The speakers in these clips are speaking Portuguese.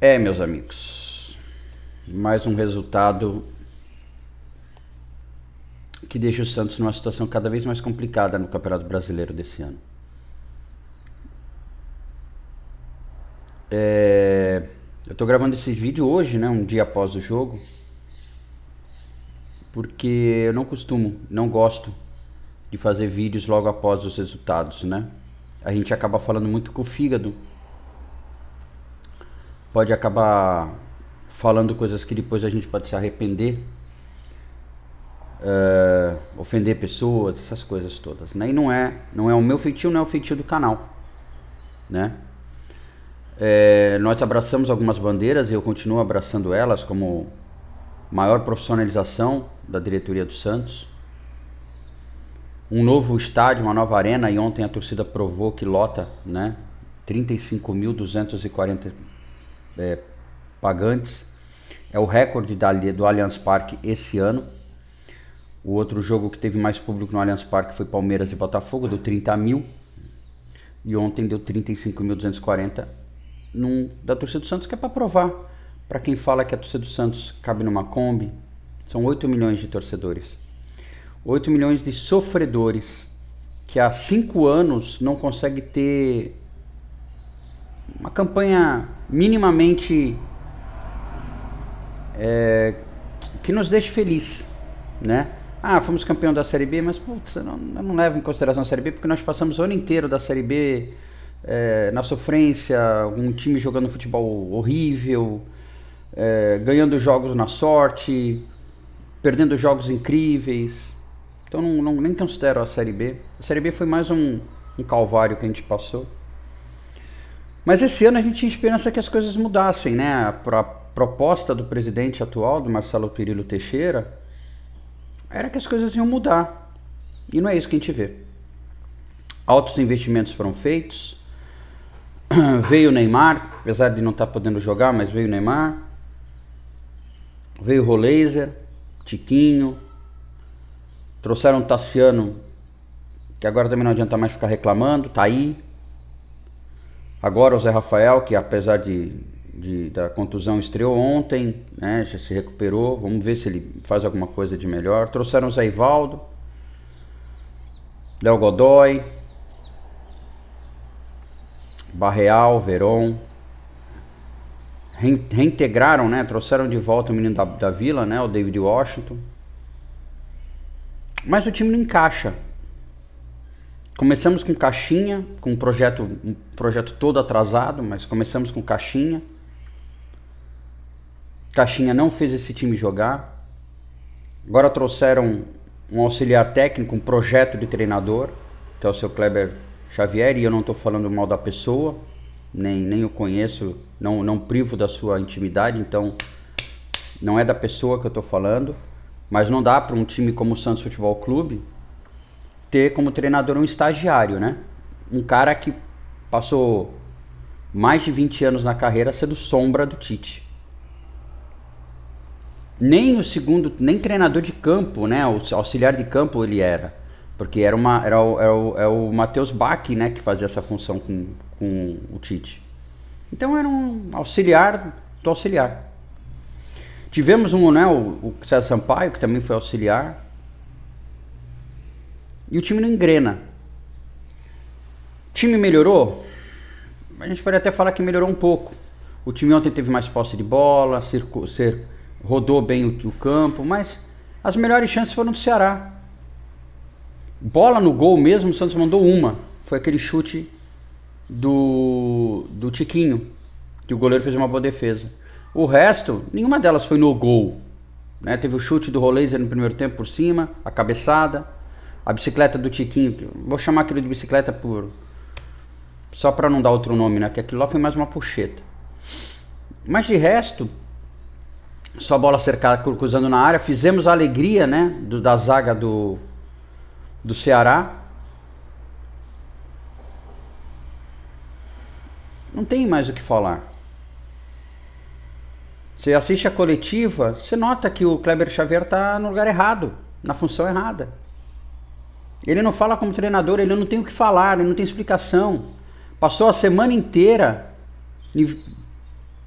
Meus amigos, mais um resultado que deixa o Santos numa situação cada vez mais complicada no Campeonato Brasileiro desse ano. Eu tô gravando esse vídeo hoje, né, um dia após o jogo, porque eu não gosto de fazer vídeos logo após os resultados, né? A gente acaba falando muito com o fígado, pode acabar falando coisas que depois a gente pode se arrepender, ofender pessoas, essas coisas todas, né? E não é o meu feitio, não é o feitio do canal, né? Nós abraçamos algumas bandeiras e eu continuo abraçando elas como maior profissionalização da diretoria do Santos. Um novo estádio, uma nova arena, e ontem a torcida provou que lota, né? 35.240 pagantes. É o recorde do Allianz Parque esse ano. O outro jogo que teve mais público no Allianz Parque foi Palmeiras e Botafogo, deu 30 mil. E ontem deu 35.240 da torcida do Santos, que é para provar. Para quem fala que a torcida do Santos cabe numa Kombi, são 8 milhões de torcedores. 8 milhões de sofredores que há 5 anos não consegue ter uma campanha minimamente que nos deixe feliz, né? Fomos campeão da Série B, mas putz, eu não levo em consideração a Série B porque nós passamos o ano inteiro da Série B na sofrência, um time jogando futebol horrível, ganhando jogos na sorte, perdendo jogos incríveis. Então nem considero a Série B. A Série B foi mais um calvário que a gente passou. Mas esse ano a gente tinha esperança que as coisas mudassem, né? A proposta do presidente atual, do Marcelo Perillo Teixeira, era que as coisas iam mudar. E não é isso que a gente vê. Altos investimentos foram feitos. Veio o Neymar, apesar de não estar podendo jogar, mas veio o Neymar. Veio o Roleiser, Tiquinho. Trouxeram o Tassiano, que agora também não adianta mais ficar reclamando, tá aí. Agora o Zé Rafael, que apesar da contusão estreou ontem, né, já se recuperou. Vamos ver se ele faz alguma coisa de melhor. Trouxeram o Zé Ivaldo, Léo Godoy, Barreal, Veron. Reintegraram, né, trouxeram de volta o menino da Vila, né, o David Washington. Mas o time não encaixa. Começamos com caixinha, com um projeto todo atrasado, mas começamos com caixinha. Caixinha não fez esse time jogar. Agora trouxeram um auxiliar técnico, um projeto de treinador, que é o seu Kleber Xavier, e eu não estou falando mal da pessoa, nem o conheço, não privo da sua intimidade, então não é da pessoa que eu estou falando, mas não dá para um time como o Santos Futebol Clube ter como treinador um estagiário, né? Um cara que passou mais de 20 anos na carreira sendo sombra do Tite. Nem treinador de campo, né? O auxiliar de campo ele era. Porque era o Matheus Bach, né? Que fazia essa função com o Tite. Então era um auxiliar do auxiliar. Tivemos o César Sampaio, que também foi auxiliar. E o time não engrena. O time melhorou? A gente pode até falar que melhorou um pouco. O time ontem teve mais posse de bola, rodou bem o campo, mas as melhores chances foram do Ceará. Bola no gol mesmo, o Santos mandou uma. Foi aquele chute do Tiquinho, que o goleiro fez uma boa defesa. O resto, nenhuma delas foi no gol, né? Teve o chute do Roleiser no primeiro tempo por cima, a cabeçada, a bicicleta do Tiquinho, vou chamar aquilo de bicicleta só para não dar outro nome, né? Que aquilo lá foi mais uma puxeta. Mas de resto, só bola cercada cruzando na área. Fizemos a alegria, né? Da zaga do Ceará. Não tem mais o que falar. Você assiste a coletiva, você nota que o Kleber Xavier está no lugar errado, na função errada. Ele não fala como treinador, ele não tem o que falar, ele não tem explicação. Passou a semana inteira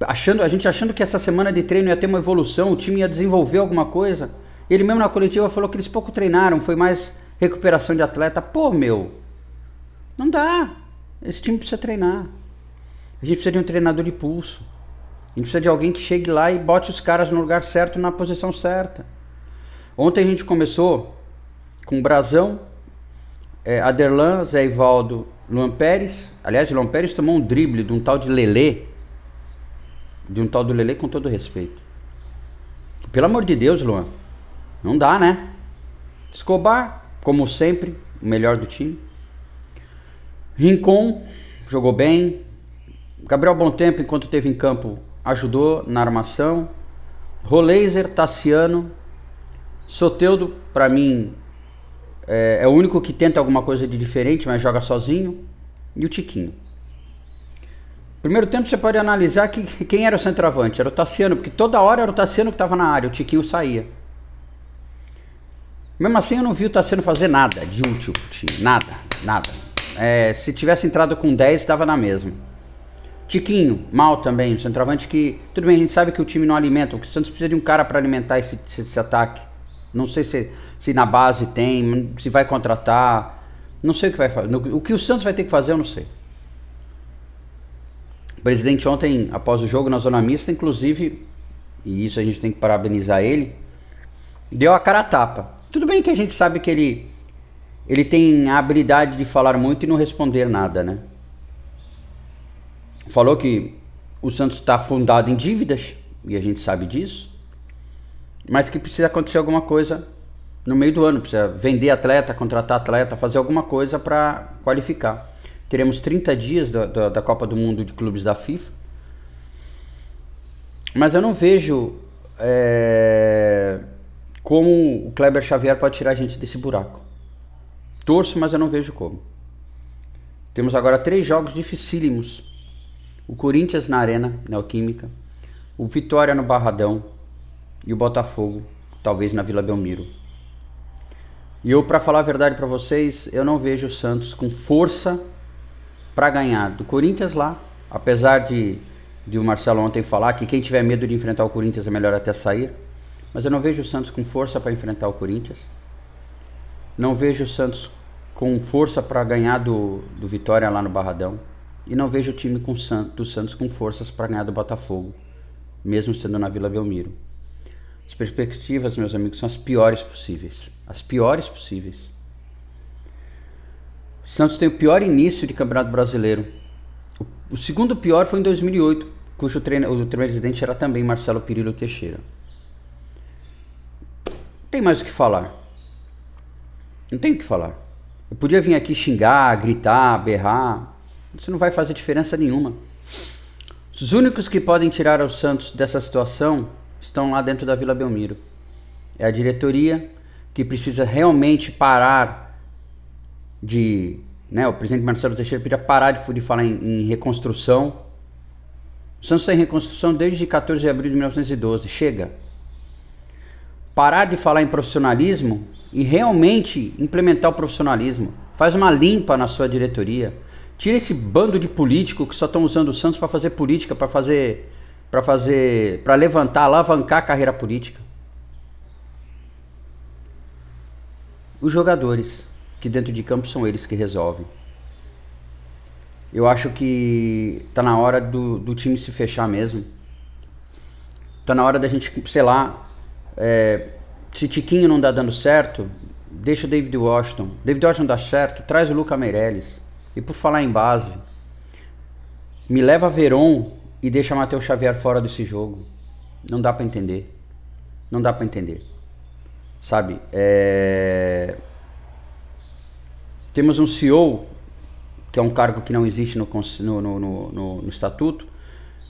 A gente achando que essa semana de treino ia ter uma evolução, o time ia desenvolver alguma coisa. Ele mesmo na coletiva falou que eles pouco treinaram, foi mais recuperação de atleta. Pô, meu, não dá. Esse time precisa treinar. A gente precisa de um treinador de pulso. A gente precisa de alguém que chegue lá e bote os caras no lugar certo, na posição certa. Ontem a gente começou com Brazão, Aderlan, Zé Ivaldo, Luan Pérez. Aliás, o Luan Pérez tomou um drible de um tal de Lelê. De um tal do Lelê, com todo respeito. Pelo amor de Deus, Luan. Não dá, né? Escobar, como sempre, o melhor do time. Rincon jogou bem. Gabriel Bontempo, enquanto esteve em campo, ajudou na armação. Roleiser, Tassiano. Soteldo, pra mim, é o único que tenta alguma coisa de diferente, mas joga sozinho. E o Tiquinho. Primeiro tempo você pode analisar que quem era o centroavante. Era o Tassiano, porque toda hora era o Tassiano que estava na área. O Tiquinho saía. Mesmo assim eu não vi o Tassiano fazer nada de útil pro time. Nada. Se tivesse entrado com 10, estava na mesma. Tiquinho, mal também. O centroavante que... Tudo bem, a gente sabe que o time não alimenta. O Santos precisa de um cara para alimentar esse ataque. Não sei se na base tem, se vai contratar. Não sei o que vai fazer. O que o Santos vai ter que fazer eu não sei. O presidente ontem, após o jogo na zona mista, inclusive, e isso a gente tem que parabenizar ele, deu a cara a tapa. Tudo bem que a gente sabe que ele tem a habilidade de falar muito e não responder nada, né? Falou que o Santos está afundado em dívidas, e a gente sabe disso, mas que precisa acontecer alguma coisa no meio do ano. Precisa vender atleta, contratar atleta, fazer alguma coisa para qualificar. Teremos 30 dias da Copa do Mundo de Clubes da FIFA. Mas eu não vejo como o Kleber Xavier pode tirar a gente desse buraco. Torço, mas eu não vejo como. Temos agora 3 jogos dificílimos. O Corinthians na Arena Neoquímica, o Vitória no Barradão e o Botafogo, talvez na Vila Belmiro. E eu, para falar a verdade para vocês, eu não vejo o Santos com força para ganhar do Corinthians lá, apesar de o Marcelo ontem falar que quem tiver medo de enfrentar o Corinthians é melhor até sair, mas eu não vejo o Santos com força para enfrentar o Corinthians, não vejo o Santos com força para ganhar do Vitória lá no Barradão, e não vejo o time do Santos com forças para ganhar do Botafogo, mesmo sendo na Vila Belmiro. As perspectivas, meus amigos, são as piores possíveis, as piores possíveis. O Santos tem o pior início de Campeonato Brasileiro. O segundo pior foi em 2008, cujo o presidente era também Marcelo Pirillo Teixeira. Não tem mais o que falar. Não tem o que falar. Eu podia vir aqui xingar, gritar, berrar. Isso não vai fazer diferença nenhuma. Os únicos que podem tirar o Santos dessa situação estão lá dentro da Vila Belmiro. É a diretoria que precisa realmente parar de... o presidente Marcelo Teixeira precisa parar de falar em reconstrução. O Santos está em reconstrução desde 14 de abril de 1912. Chega. Parar de falar em profissionalismo e realmente implementar o profissionalismo. Faz uma limpa na sua diretoria. Tira esse bando de político que só estão usando o Santos para fazer política, para levantar, alavancar a carreira política. Os jogadores, que dentro de campo são eles que resolvem. Eu acho que tá na hora do time se fechar mesmo. Tá na hora da gente, sei lá, se Tiquinho não dá dando certo, deixa o David Washington. David Washington dá certo, traz o Luca Meireles. E por falar em base, me leva Veron e deixa Matheus Xavier fora desse jogo. Não dá pra entender. Não dá pra entender. Sabe? Temos um CEO, que é um cargo que não existe no estatuto,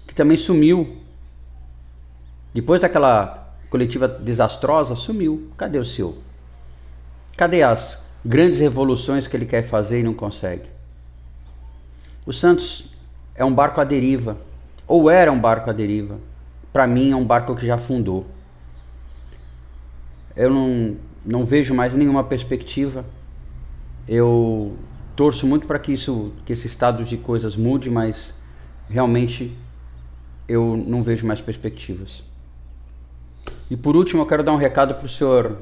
que também sumiu. Depois daquela coletiva desastrosa, sumiu. Cadê o CEO? Cadê as grandes revoluções que ele quer fazer e não consegue? O Santos é um barco à deriva, ou era um barco à deriva. Para mim é um barco que já afundou. Eu não vejo mais nenhuma perspectiva. Eu torço muito para que esse estado de coisas mude, mas realmente eu não vejo mais perspectivas. E por último, eu quero dar um recado para o senhor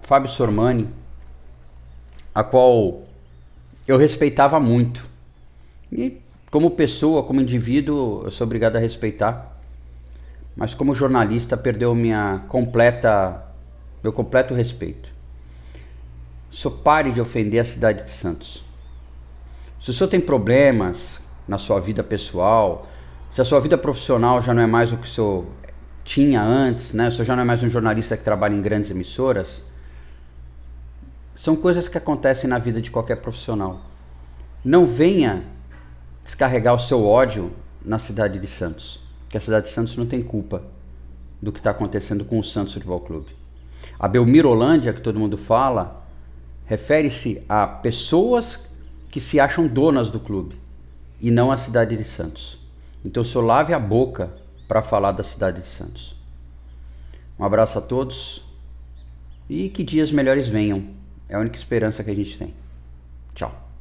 Fábio Sormani, a qual eu respeitava muito. E como pessoa, como indivíduo, eu sou obrigado a respeitar. Mas como jornalista, perdeu meu completo respeito. O senhor pare de ofender a cidade de Santos. Se o senhor tem problemas na sua vida pessoal, se a sua vida profissional já não é mais o que o senhor tinha antes, né? O senhor já não é mais um jornalista que trabalha em grandes emissoras, são coisas que acontecem na vida de qualquer profissional. Não venha descarregar o seu ódio na cidade de Santos, que a cidade de Santos não tem culpa do que está acontecendo com o Santos Futebol Clube. A Belmirolândia, que todo mundo fala, refere-se a pessoas que se acham donas do clube e não a cidade de Santos. Então o senhor lave a boca para falar da cidade de Santos. Um abraço a todos e que dias melhores venham. É a única esperança que a gente tem. Tchau.